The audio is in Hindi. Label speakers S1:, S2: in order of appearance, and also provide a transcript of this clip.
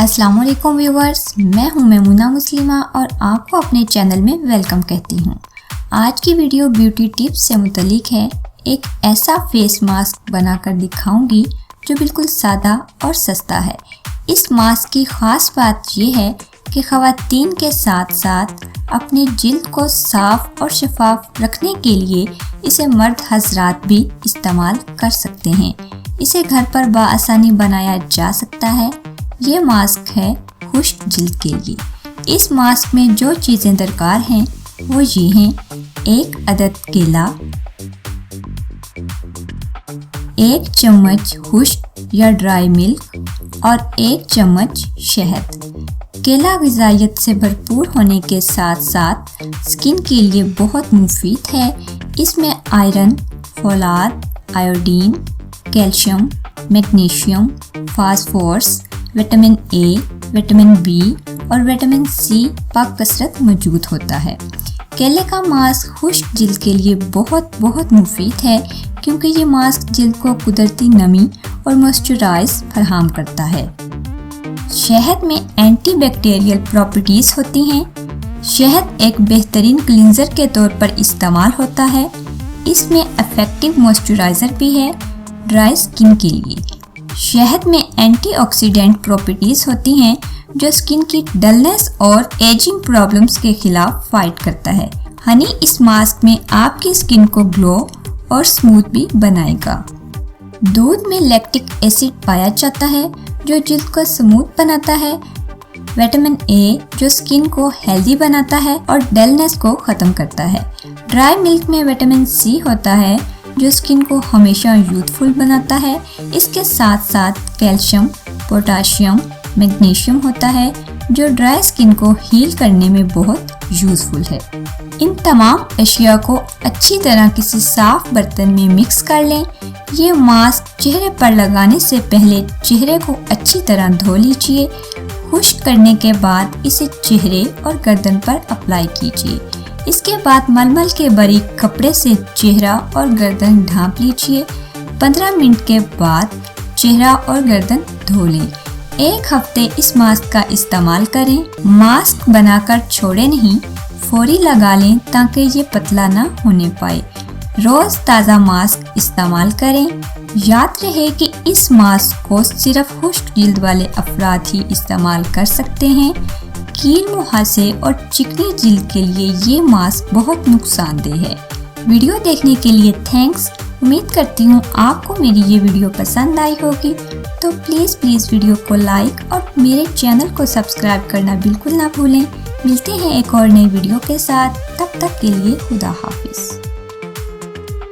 S1: अस्सलाम वालेकुम व्यूवर्स, मैं हूं मेमुना मुस्लिमा और आपको अपने चैनल में वेलकम कहती हूं। आज की वीडियो ब्यूटी टिप्स से मुतल्लिक है। एक ऐसा फेस मास्क बनाकर दिखाऊंगी जो बिल्कुल सादा और सस्ता है। इस मास्क की ख़ास बात यह है कि ख़वातीन के साथ साथ अपनी जिल्द को साफ़ और शफाफ रखने के लिए इसे मर्द हजरात भी इस्तेमाल कर सकते हैं। इसे घर पर बआसानी बनाया जा सकता है। ये मास्क है खुश्क जिल्द के लिए। इस मास्क में जो चीज़ें दरकार हैं वो ये हैं: 1 अदद केला, 1 चम्मच खुश्क या ड्राई मिल्क और 1 चम्मच शहद। केला ग़िज़ाइयत से भरपूर होने के साथ साथ स्किन के लिए बहुत मुफीद है। इसमें आयरन, फोलाद, iodine, calcium, magnesium, phosphorus, vitamin A, vitamin B और विटामिन सी पाक कसरत मौजूद होता है। केले का मास्क खुश्क जिल्द के लिए बहुत मुफीद है क्योंकि ये मास्क जिल्द को कुदरती नमी और मॉइस्चराइज फराहम करता है। शहद में एंटीबैक्टीरियल प्रॉपर्टीज़ होती हैं। शहद एक बेहतरीन क्लींजर के तौर पर इस्तेमाल होता है। इसमें इफेक्टिव मॉइस्चराइज़र भी है ड्राई स्किन के लिए। शहद में एंटीऑक्सीडेंट प्रॉपर्टीज़ होती हैं जो स्किन की डलनेस और एजिंग प्रॉब्लम्स के खिलाफ फाइट करता है। हनी इस मास्क में आपकी स्किन को ग्लो और स्मूथ भी बनाएगा। दूध में लैक्टिक एसिड पाया जाता है जो जिल्द को स्मूथ बनाता है। विटामिन ए जो स्किन को हेल्दी बनाता है और डलनेस को ख़त्म करता है। ड्राई मिल्क में विटामिन सी होता है जो स्किन को हमेशा यूथफुल बनाता है। इसके साथ साथ कैल्शियम, पोटाशियम, मैग्नीशियम होता है जो ड्राई स्किन को हील करने में बहुत यूज़फुल है। इन तमाम अशिया को अच्छी तरह किसी साफ बर्तन में मिक्स कर लें। ये मास्क चेहरे पर लगाने से पहले चेहरे को अच्छी तरह धो लीजिए। खुश्क करने के बाद इसे चेहरे और गर्दन पर अप्लाई कीजिए। इसके बाद मलमल के बारीक कपड़े से चेहरा और गर्दन ढांप लीजिए। 15 मिनट के बाद चेहरा और गर्दन धो लें। 1 हफ्ते इस मास्क का इस्तेमाल करें। मास्क बनाकर छोड़े नहीं, फौरी लगा लें ताकि ये पतला ना होने पाए। रोज़ ताज़ा मास्क इस्तेमाल करें। याद रहे कि इस मास्क को सिर्फ खुश्क जिल्द वाले अफराद ही इस्तेमाल कर सकते हैं। कील, मुहासे और चिकनी जिल्द के लिए ये मास्क बहुत नुकसानदेह है। वीडियो देखने के लिए थैंक्स। उम्मीद करती हूँ आपको मेरी ये वीडियो पसंद आई होगी। तो प्लीज़ वीडियो को लाइक और मेरे चैनल को सब्सक्राइब करना बिल्कुल ना भूलें। मिलते हैं एक और नई वीडियो के साथ। तब तक के लिए खुदा हाफिज़।